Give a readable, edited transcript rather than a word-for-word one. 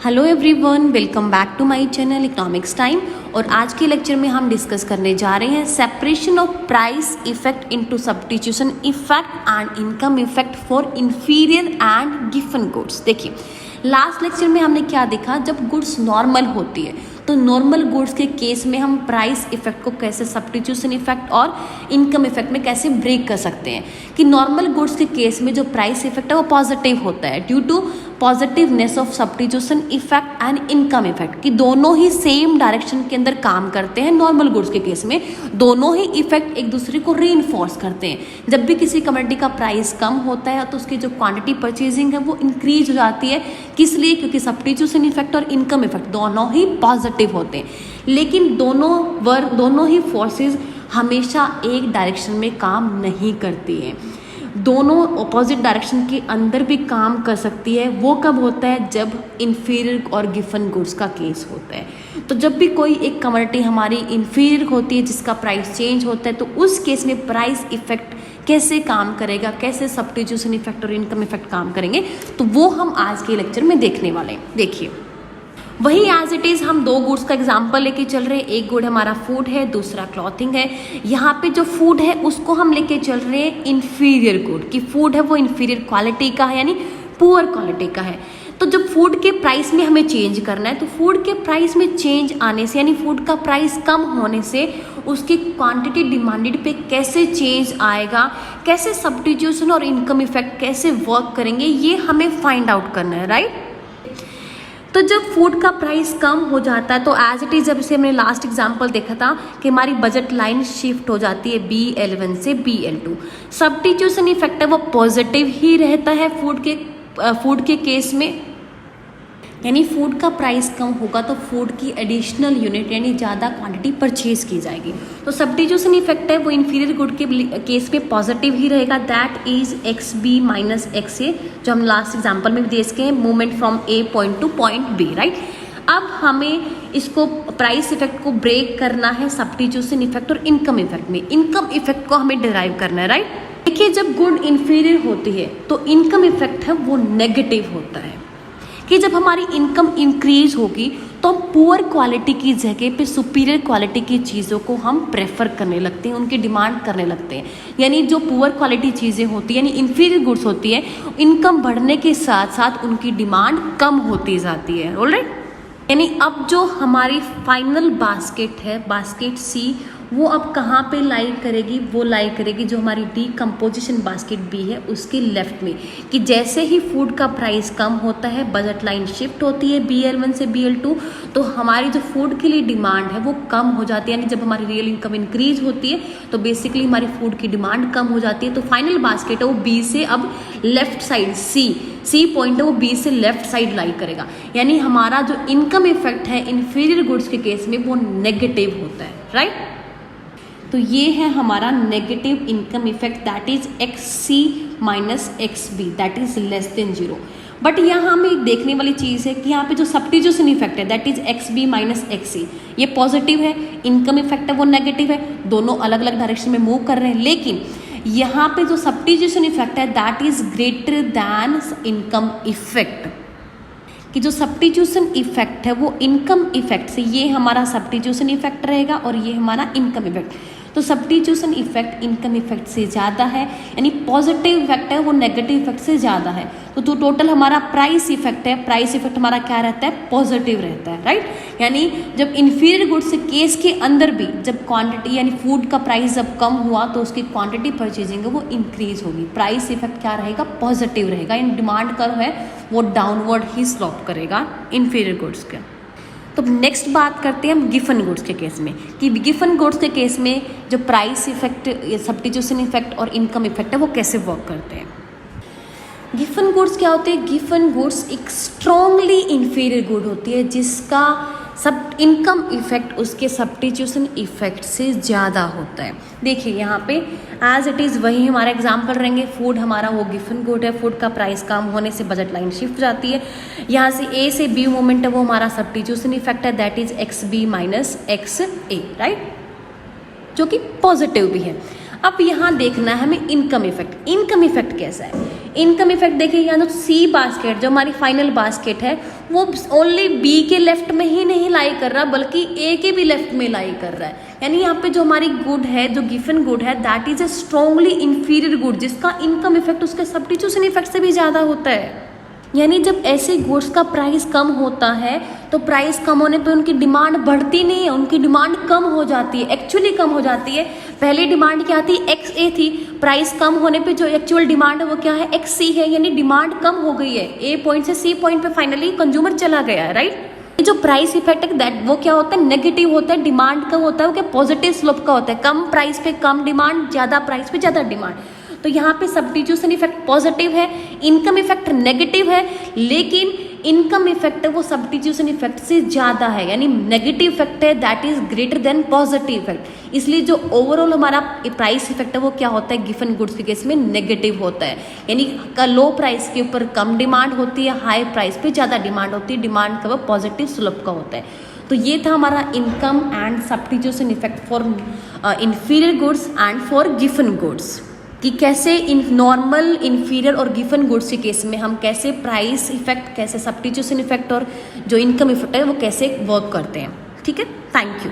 Hello everyone, welcome back to my channel economics time. और आज के लेक्चर में हम डिस्कस करने जा रहे हैं separation of price effect into substitution effect and income effect for inferior and given goods. देखिए, लास्ट लेक्चर में हमने क्या देखा, जब गुड्स नॉर्मल होती है तो नॉर्मल गुड्स के केस में हम प्राइस इफेक्ट को कैसे सब्स्टिट्यूशन इफेक्ट और इनकम इफेक्ट में कैसे ब्रेक कर सकते हैं। कि नॉर्मल गुड्स के केस में जो प्राइस इफेक्ट है वो पॉजिटिव होता है due to positiveness of substitution effect and income effect, कि दोनों ही सेम डायरेक्शन के अंदर काम करते हैं। नॉर्मल गुड्स के केस में दोनों ही इफेक्ट एक दूसरे को रीइंफोर्स करते हैं। जब भी किसी कमोडिटी का प्राइस कम होता है तो उसकी जो क्वांटिटी परचेजिंग है वो इंक्रीज हो जाती है। किस लिए? क्योंकि सब्स्टिट्यूशन इफेक्ट और इनकम इफेक्ट दोनों ही पॉजिटिव होते हैं। लेकिन दोनों ही फोर्सेस हमेशा एक डायरेक्शन में काम नहीं करती हैं, दोनों ऑपोजिट डायरेक्शन के अंदर भी काम कर सकती है। वो कब होता है? जब इंफीरियर और गिवन गुड्स का केस होता है। तो जब भी कोई एक कमोडिटी हमारी इंफीरियर होती है जिसका प्राइस चेंज होता है तो उस केस में प्राइस इफेक्ट कैसे काम करेगा, कैसे सब्स्टिट्यूशन इफेक्ट और इनकम इफेक्ट काम करेंगे, तो वो हम आज के लेक्चर में देखने वाले हैं। देखिए, वही एज इट इज़ हम दो गुड्स का एग्जांपल लेके चल रहे हैं। एक गुड हमारा फूड है, दूसरा क्लॉथिंग है। यहाँ पे जो फूड है उसको हम लेके चल रहे हैं इंफीरियर गुड, कि फूड है वो इंफीरियर क्वालिटी का है, यानी पुअर क्वालिटी का है। तो जब फूड के प्राइस में हमें चेंज करना है तो फूड के प्राइस में चेंज आने से, यानी फूड का प्राइस कम होने से उसकी क्वांटिटी डिमांडेड पे कैसे चेंज आएगा, कैसे सब्स्टिट्यूशन और इनकम इफेक्ट कैसे वर्क करेंगे, ये हमें फाइंड आउट करना है, राइट। तो जब फूड का प्राइस कम हो जाता है तो एज इट इज़, जब से हमने लास्ट एग्जांपल देखा था कि हमारी बजट लाइन शिफ्ट हो जाती है BL1 से BL2। सब्स्टिट्यूशन इफेक्ट है वो पॉजिटिव ही रहता है फूड के केस में, यानी फूड का प्राइस कम होगा तो फूड की एडिशनल यूनिट यानी ज़्यादा क्वांटिटी परचेज की जाएगी। तो सब्स्टिट्यूशन इफेक्ट है वो इंफीरियर गुड के केस में पॉजिटिव ही रहेगा, that is XB minus XA, जो हम लास्ट एग्जांपल में भी देख के हैं, movement from A point two point B, right. अब हमें इसको प्राइस इफेक्ट को ब्रेक करना है सब्स्टिट्यूशन इफेक्ट और इनकम इफेक्ट में। इनकम इफेक्ट को हमें डिराइव करना है, राइट। देखिए, जब गुड इंफीरियर होती है तो इनकम इफेक्ट है वो नेगेटिव होता है, कि जब हमारी इनकम इंक्रीज होगी तो हम पुअर क्वालिटी की जगह पे सुपीरियर क्वालिटी की चीज़ों को हम प्रेफर करने लगते हैं, उनकी डिमांड करने लगते हैं। यानी जो पुअर क्वालिटी चीज़ें होती हैं, यानी इंफीरियर गुड्स होती है, इनकम बढ़ने के साथ साथ उनकी डिमांड कम होती जाती है, ऑलराइट। यानी अब जो हमारी फाइनल बास्केट है, बास्केट C, वो अब कहाँ पे लाई करेगी? वो लाई करेगी जो हमारी डीकम्पोजिशन बास्केट B है उसके लेफ्ट में। कि जैसे ही फूड का प्राइस कम होता है बजट लाइन शिफ्ट होती है BL1 से BL2, तो हमारी जो फूड के लिए डिमांड है वो कम हो जाती है। यानी जब हमारी रियल इनकम इंक्रीज होती है तो बेसिकली हमारी फूड की डिमांड कम हो जाती है। तो फाइनल बास्केट है वो B से अब लेफ्ट साइड C पॉइंट है वो B से लेफ्ट साइड लाई करेगा। यानी हमारा जो इनकम इफेक्ट है इंफीरियर गुड्स के केस में वो नेगेटिव होता है, राइट। तो ये है हमारा negative income effect, that is XC minus XB, that is less than 0। But यहाँ हमें एक देखने वाली चीज़ है कि यहाँ पे जो सब्स्टिट्यूशन इफेक्ट है that is XB minus XC, ये पॉजिटिव है, इनकम इफेक्ट है वो नेगेटिव है, दोनों अलग अलग डायरेक्शन में मूव कर रहे हैं। लेकिन यहाँ पे जो सब्स्टिट्यूशन इफेक्ट है that is greater than income effect, कि जो सब्स्टिट्यूशन इफेक्ट है वो इनकम इफेक्ट से, ये हमारा सब्स्टिट्यूशन इफेक्ट रहेगा और ये हमारा इनकम इफेक्ट। तो सब्स्टिट्यूशन इफेक्ट इनकम इफेक्ट से ज़्यादा है, यानी पॉजिटिव इफेक्ट है वो नेगेटिव इफेक्ट से ज़्यादा है। तो टोटल हमारा प्राइस इफेक्ट है, प्राइस इफेक्ट हमारा क्या रहता है? पॉजिटिव रहता है, राइट। यानी जब इंफीरियर गुड्स केस के अंदर भी जब क्वांटिटी यानी फूड का प्राइस जब कम हुआ तो उसकी क्वांटिटी परचेजिंग है वो इंक्रीज होगी, प्राइस इफेक्ट क्या रहेगा? पॉजिटिव रहेगा। इन डिमांड कर्व है वो डाउनवर्ड ही स्लोप करेगा इंफीरियर गुड्स के। तो नेक्स्ट बात करते हैं हम गिवन गुड्स के केस में, कि गिवन गुड्स के केस में जो प्राइस इफेक्ट, सब्स्टिट्यूशन इफेक्ट और इनकम इफेक्ट है वो कैसे वर्क करते हैं। गिवन गुड्स क्या होते हैं? गिवन गुड्स एक स्ट्रॉन्गली इंफीरियर गुड होती है जिसका सब इनकम इफेक्ट उसके सब्स्टिट्यूशन इफेक्ट से ज़्यादा होता है। देखिए यहाँ पे एज इट इज़ वही हमारा एग्जांपल रहेंगे। फूड हमारा वो गिवन गुड है, फूड का प्राइस कम होने से बजट लाइन शिफ्ट जाती है। यहाँ से A से B मूवमेंट है वो हमारा सब्स्टिट्यूशन इफेक्ट है, that is XB minus XA, right, जो कि पॉजिटिव भी है। अब यहाँ देखना है हमें इनकम इफेक्ट। इनकम इफेक्ट कैसा है? इनकम इफेक्ट देखिए, यहाँ जो सी बास्केट जो हमारी फाइनल बास्केट है वो ओनली बी के लेफ्ट में ही नहीं लाई कर रहा बल्कि ए के भी लेफ्ट में लाई कर रहा है। यानी यहाँ पे जो हमारी गुड है, जो गिवन गुड है, that is a strongly inferior good जिसका इनकम इफेक्ट उसके सब्स्टिट्यूशन इफेक्ट से भी ज़्यादा होता है। यानी जब ऐसे गुड्स का प्राइस कम होता है तो प्राइस कम होने पे उनकी डिमांड बढ़ती नहीं है, उनकी डिमांड कम हो जाती है, एक्चुअली कम हो जाती है। पहले डिमांड क्या थी, एक्स ए थी, प्राइस कम होने पे जो एक्चुअल डिमांड है वो क्या है, एक्स सी है। यानी डिमांड कम हो गई है, ए पॉइंट से सी पॉइंट पे फाइनली कंज्यूमर चला गया है, राइट। ये जो प्राइस इफेक्ट है दैट वो क्या होता है, नेगेटिव होता है, डिमांड का होता है, वो क्या पॉजिटिव स्लोप का होता है। कम प्राइस पे कम डिमांड, ज़्यादा प्राइस पे ज़्यादा डिमांड। तो यहाँ पे सब्स्टिट्यूशन इफेक्ट पॉजिटिव है, इनकम इफेक्ट नेगेटिव है, लेकिन इनकम इफेक्ट वो सब्स्टिट्यूशन इफेक्ट से ज़्यादा है, यानी नेगेटिव इफेक्ट है, that is greater than positive effect. इसलिए जो ओवरऑल हमारा प्राइस इफेक्ट है वो क्या होता है, गिवन गुड्स के केस में नेगेटिव होता है। यानी का लो प्राइस के ऊपर कम डिमांड होती है, हाई प्राइस पे ज़्यादा डिमांड होती है, डिमांड का वो पॉजिटिव स्लोप का होता है। तो ये था हमारा income and substitution effect for inferior goods and for given goods, कि कैसे इन नॉर्मल, इंफीरियर और गिवन गुड्स के केस में हम कैसे प्राइस इफेक्ट, कैसे सब्स्टिट्यूशन इफेक्ट और जो इनकम इफेक्ट है वो कैसे वर्क करते हैं। ठीक है, थैंक यू।